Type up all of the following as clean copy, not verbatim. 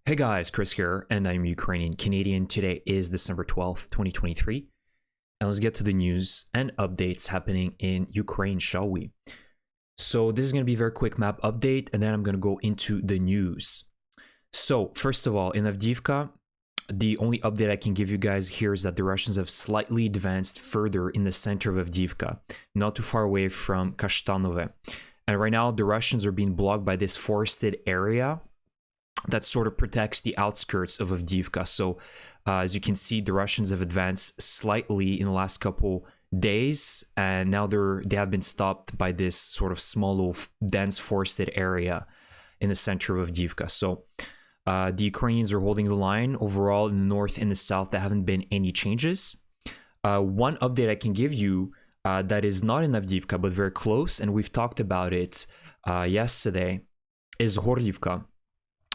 Hey guys, Chris here, and I'm Ukrainian Canadian. Today is December 12th, 2023. And let's get to the news and updates happening in Ukraine, shall we? So this is going to be a very quick map update, and then I'm going to go into the news. So first of all, in Avdiivka, the only update I can give you guys here is that the Russians have slightly advanced further in the center of Avdiivka, not too far away from Kashtanove. And right now, the Russians are being blocked by this forested area that sort of protects the outskirts of Avdiivka. So as you can see, the Russians have advanced slightly in the last couple days, and now they have been stopped by this sort of small little dense forested area in the center of Divka. So the Ukrainians are holding the line. Overall, in the north and the south, there haven't been any changes. One update I can give you that is not in Avdiivka, but very close, and we've talked about it yesterday, is Horlivka.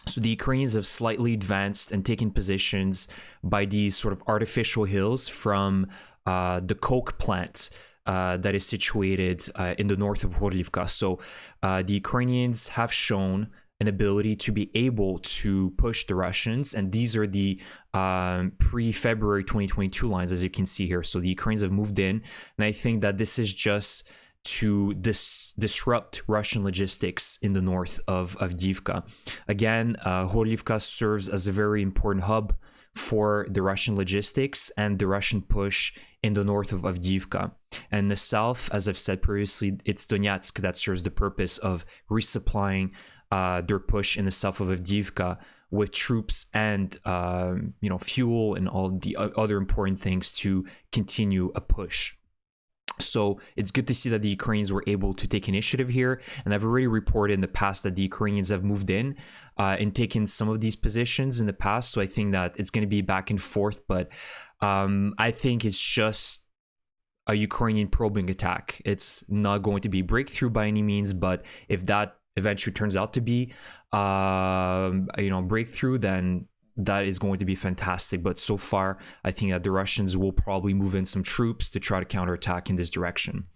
So the Ukrainians have slightly advanced and taken positions by these sort of artificial hills from the coke plant that is situated in the north of Horlivka. So the Ukrainians have shown an ability to be able to push the Russians, and these are the pre-February 2022 lines, as you can see here. So the Ukrainians have moved in, and I think that this is just to disrupt Russian logistics in the north of Avdiivka. Again, Horlivka serves as a very important hub for the Russian logistics and the Russian push in the north of Avdiivka. And the south, as I've said previously, it's Donetsk that serves the purpose of resupplying their push in the south of Avdiivka with troops and fuel and all the other important things to continue a push. So it's good to see that the Ukrainians were able to take initiative here. And I've already reported in the past that the Ukrainians have moved in and taken some of these positions in the past. So I think that it's going to be back and forth. But I think it's just a Ukrainian probing attack. It's not going to be breakthrough by any means. But if that eventually turns out to be breakthrough, then that is going to be fantastic. But so far, I think that the Russians will probably move in some troops to try to counterattack in this direction.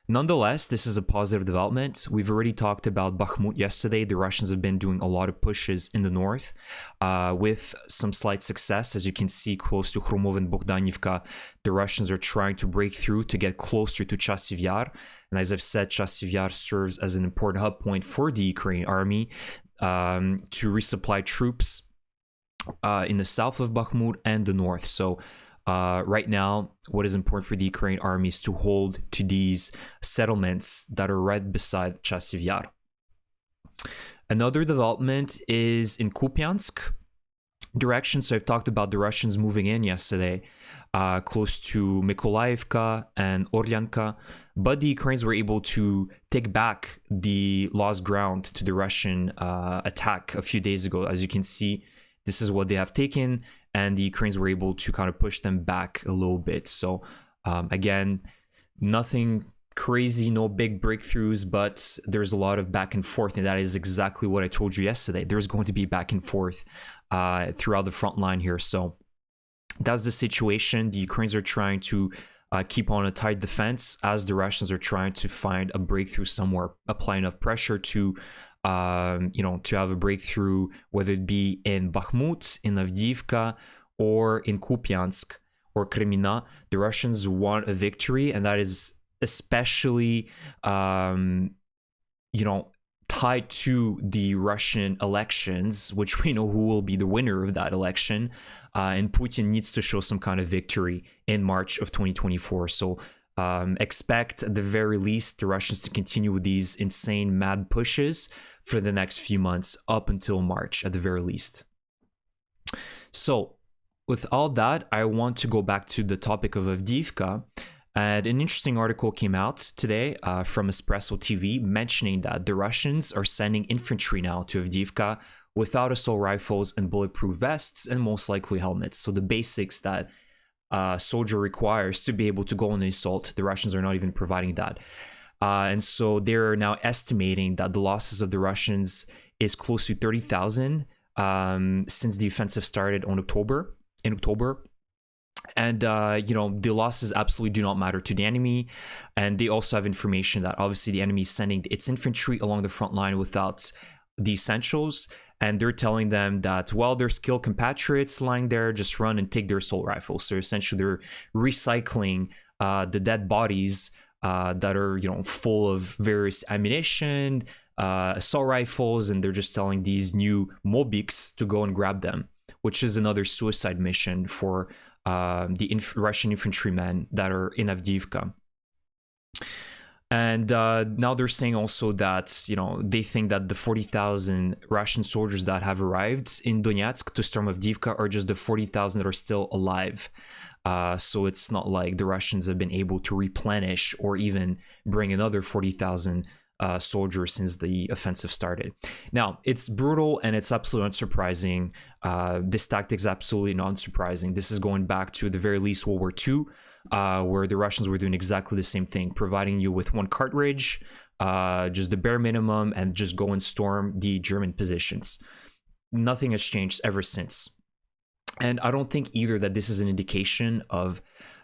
Nonetheless, this is a positive development. We've already talked about Bakhmut yesterday. The Russians have been doing a lot of pushes in the north with some slight success. As you can see, close to Khrumov and Bogdanivka, the Russians are trying to break through to get closer to Chasiv Yar. And as I've said, Chasiv Yar serves as an important hub point for the Ukrainian army to resupply troops in the south of Bakhmut and the north. So right now, what is important for the Ukrainian army is to hold to these settlements that are right beside Chasiv Yar. Another development is in Kupiansk direction. So I've talked about the Russians moving in yesterday, close to Mykolaiivka and Orlyanka, but the Ukrainians were able to take back the lost ground to the Russian attack a few days ago. As you can see, this is what they have taken, and the Ukrainians were able to kind of push them back a little bit. So again, nothing crazy, no big breakthroughs, but there's a lot of back and forth, and that is exactly what I told you yesterday. There's going to be back and forth throughout the front line here. So that's the situation. The Ukrainians are trying to keep on a tight defense as the Russians are trying to find a breakthrough somewhere, apply enough pressure to to have a breakthrough, whether it be in Bakhmut, in Avdiivka, or in Kupiansk or Kremina. The Russians want a victory, and that is especially tied to the Russian elections, which we know who will be the winner of that election. And Putin needs to show some kind of victory in March of 2024. So expect at the very least the Russians to continue with these insane mad pushes for the next few months up until March at the very least. So with all that, I want to go back to the topic of Avdiivka. And an interesting article came out today from Espresso TV mentioning that the Russians are sending infantry now to Avdiivka without assault rifles and bulletproof vests and most likely helmets. So the basics that soldier requires to be able to go on an assault, the Russians are not even providing that. And so they're now estimating that the losses of the Russians is close to 30,000 since the offensive started in October. And the losses absolutely do not matter to the enemy. And they also have information that obviously the enemy is sending its infantry along the front line without the essentials, and they're telling them that, well, their skilled compatriots lying there, just run and take their assault rifles. So essentially they're recycling the dead bodies that are, you know, full of various ammunition, assault rifles, and they're just telling these new mobiks to go and grab them, which is another suicide mission for the Russian infantrymen that are in Avdiivka. And now they're saying also that, you know, they think that the 40,000 Russian soldiers that have arrived in Donetsk to storm Avdiivka are just the 40,000 that are still alive. So it's not like the Russians have been able to replenish or even bring another 40,000 soldiers since the offensive started. Now, it's brutal and it's absolutely unsurprising. This tactic is absolutely not surprising. This is going back to the very least World War II, where the Russians were doing exactly the same thing, providing you with one cartridge, just the bare minimum, and just go and storm the German positions. Nothing has changed ever since. And I don't think either that this is an indication of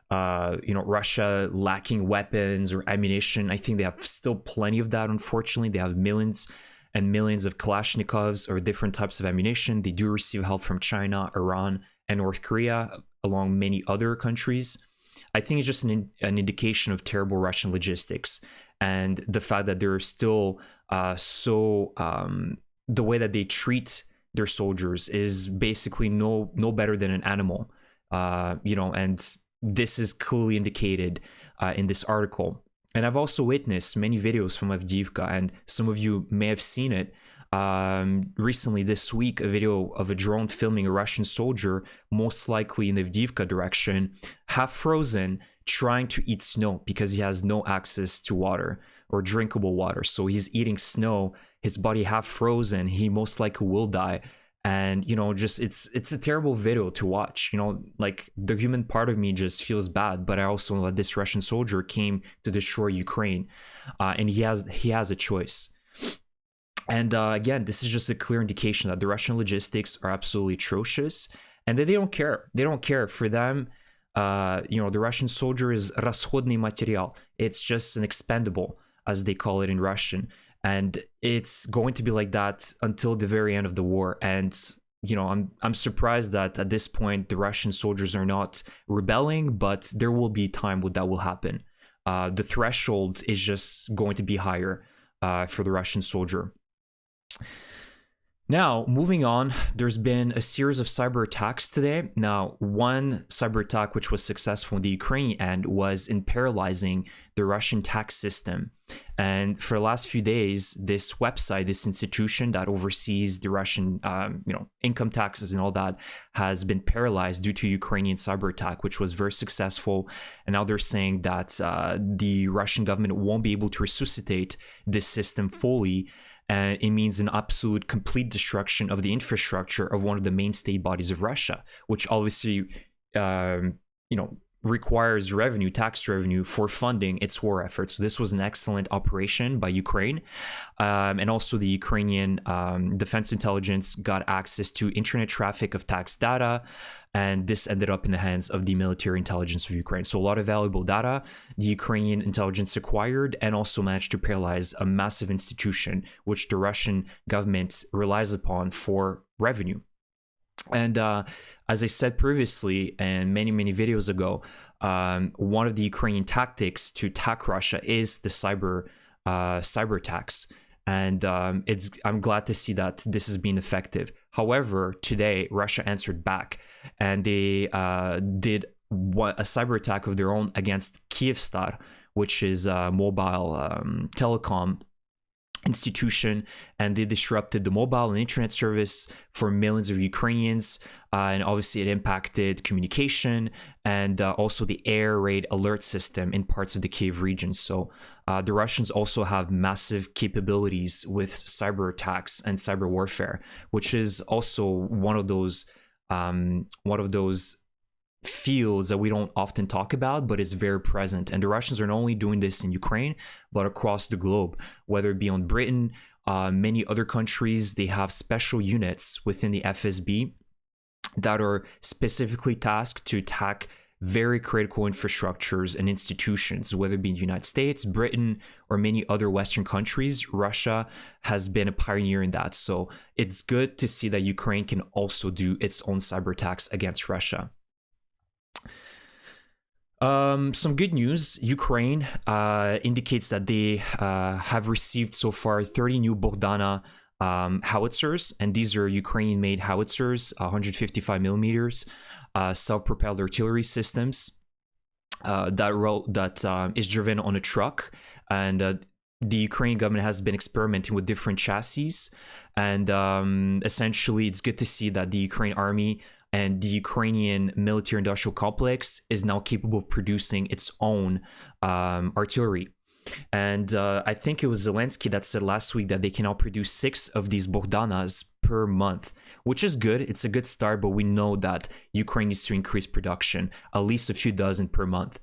Russia lacking weapons or ammunition. I think they have still plenty of that, unfortunately. They have millions and millions of Kalashnikovs or different types of ammunition. They do receive help from China, Iran, and North Korea, along many other countries. I think it's just an indication of terrible Russian logistics and the fact that they're still the way that they treat their soldiers is basically no better than an animal, and this is clearly indicated in this article. And I've also witnessed many videos from Avdiivka, and some of you may have seen it recently this week, a video of a drone filming a Russian soldier, most likely in the Avdiivka direction, half frozen, trying to eat snow because he has no access to water or drinkable water. So he's eating snow, his body half frozen, he most likely will die. And, it's a terrible video to watch. Like, the human part of me just feels bad, but I also know that this Russian soldier came to destroy Ukraine, and he has a choice. And again, this is just a clear indication that the Russian logistics are absolutely atrocious, and that they don't care. They don't care. For them, the Russian soldier is расходный материал. It's just an expendable, as they call it in Russian. And it's going to be like that until the very end of the war. And, I'm surprised that at this point, the Russian soldiers are not rebelling, but there will be a time when that will happen. The threshold is just going to be higher for the Russian soldier. Now, moving on, there's been a series of cyber attacks today. Now, one cyber attack which was successful in the Ukrainian end was in paralyzing the Russian tax system. And for the last few days, this website, this institution that oversees the Russian, income taxes and all that, has been paralyzed due to Ukrainian cyber attack, which was very successful. And now they're saying that the Russian government won't be able to resuscitate this system fully. And it means an absolute complete destruction of the infrastructure of one of the main state bodies of Russia, which obviously, requires revenue, tax revenue, for funding its war efforts. So this was an excellent operation by Ukraine. And also the Ukrainian defense intelligence got access to internet traffic of tax data, and this ended up in the hands of the military intelligence of Ukraine. So a lot of valuable data the Ukrainian intelligence acquired, and also managed to paralyze a massive institution which the Russian government relies upon for revenue. And as I said previously, and many videos ago, one of the Ukrainian tactics to attack Russia is the cyber attacks. And I'm glad to see that this has been effective. However, today Russia answered back, and they did a cyber attack of their own against Kyivstar, which is a mobile telecom institution, and they disrupted the mobile and internet service for millions of Ukrainians, and obviously it impacted communication and also the air raid alert system in parts of the Kyiv region. So the Russians also have massive capabilities with cyber attacks and cyber warfare, which is also one of those fields that we don't often talk about, but is very present. And the Russians are not only doing this in Ukraine, but across the globe, whether it be on Britain, many other countries. They have special units within the FSB that are specifically tasked to attack very critical infrastructures and institutions, whether it be in the United States, Britain, or many other Western countries. Russia has been a pioneer in that. So it's good to see that Ukraine can also do its own cyber attacks against Russia. Some good news. Ukraine indicates that they have received so far 30 new Bogdana howitzers, and these are Ukrainian-made howitzers, 155 millimeters, self-propelled artillery systems that is driven on a truck. And the Ukrainian government has been experimenting with different chassis, and essentially it's good to see that the Ukrainian army and the Ukrainian military-industrial complex is now capable of producing its own artillery. And I think it was Zelensky that said last week that they can now produce 6 of these Bogdanas per month, which is good. It's a good start, but we know that Ukraine needs to increase production, at least a few dozen per month.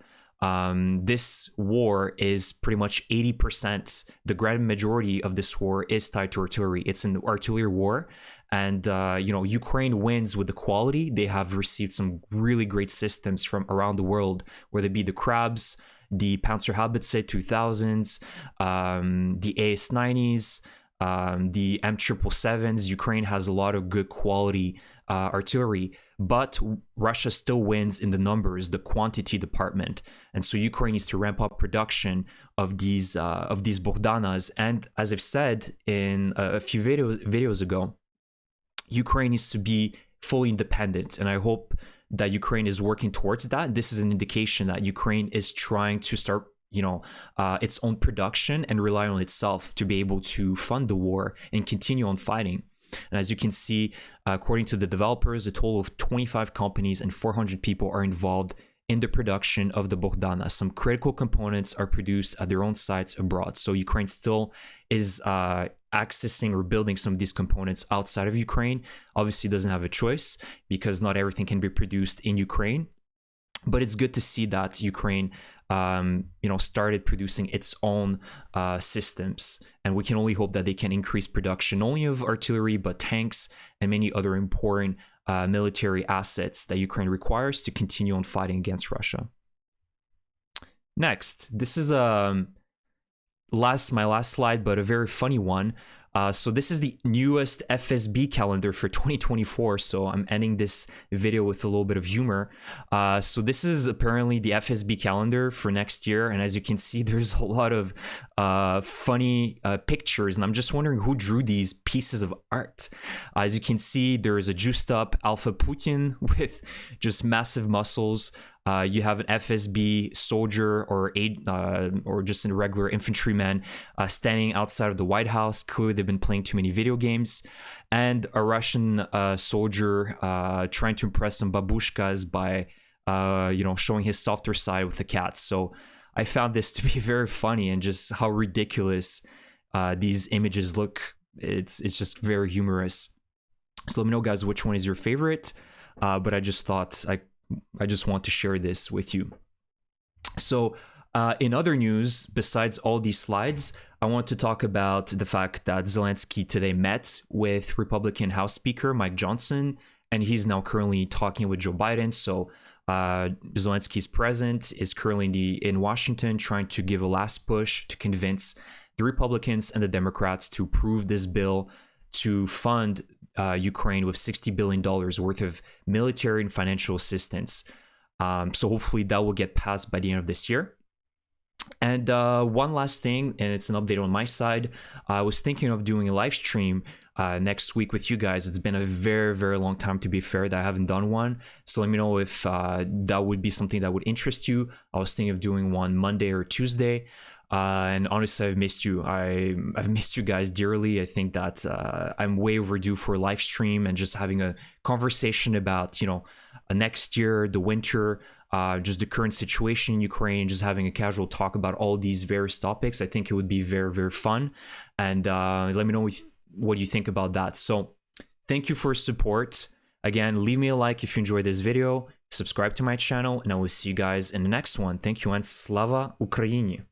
This war is pretty much 80%. The grand majority of this war is tied to artillery. It's an artillery war. And, Ukraine wins with the quality. They have received some really great systems from around the world, whether it be the Krabs, the Panzerhaubitze 2000s, the AS-90s, the M777s. Ukraine has a lot of good quality artillery, but Russia still wins in the numbers, the quantity department. And so Ukraine needs to ramp up production of these Bogdanas. And as I've said in a few videos ago, Ukraine needs to be fully independent, and I hope that Ukraine is working towards that. This is an indication that Ukraine is trying to start, its own production and rely on itself to be able to fund the war and continue on fighting. And as you can see, according to the developers, a total of 25 companies and 400 people are involved in the production of the Bogdana. Some critical components are produced at their own sites abroad. So Ukraine still is accessing or building some of these components outside of Ukraine. Obviously doesn't have a choice because not everything can be produced in Ukraine. But it's good to see that Ukraine, started producing its own systems, and we can only hope that they can increase production not only of artillery but tanks and many other important military assets that Ukraine requires to continue on fighting against Russia. Next, this is my last slide, but a very funny one. So this is the newest FSB calendar for 2024. So I'm ending this video with a little bit of humor. So this is apparently the FSB calendar for next year. And as you can see, there's a lot of funny pictures. And I'm just wondering who drew these pieces of art. As you can see, there is a juiced up Alpha Putin with just massive muscles. You have an FSB soldier or just a regular infantryman standing outside of the White House. Clearly, they've been playing too many video games. And a Russian soldier trying to impress some babushkas by, showing his softer side with the cat. So I found this to be very funny, and just how ridiculous these images look. It's just very humorous. So let me know, guys, which one is your favorite. But I just thought I just want to share this with you. So in other news, besides all these slides, I want to talk about the fact that Zelensky today met with Republican House Speaker Mike Johnson, and he's now currently talking with Joe Biden. So Zelensky's present, is currently in Washington trying to give a last push to convince the Republicans and the Democrats to approve this bill to fund Ukraine with $60 billion worth of military and financial assistance. So hopefully that will get passed by the end of this year. And one last thing, and it's an update on my side. I was thinking of doing a live stream next week with you guys. It's been a very, very long time, to be fair, that I haven't done one. So let me know if that would be something that would interest you. I was thinking of doing one Monday or Tuesday. And honestly, I've missed you. I've missed you guys dearly. I think that I'm way overdue for a live stream and just having a conversation about, next year, the winter, just the current situation in Ukraine, just having a casual talk about all these various topics. I think it would be very, very fun. And let me know what you think about that. So thank you for your support. Again, leave me a like if you enjoyed this video, subscribe to my channel, and I will see you guys in the next one. Thank you, and Slava Ukraini!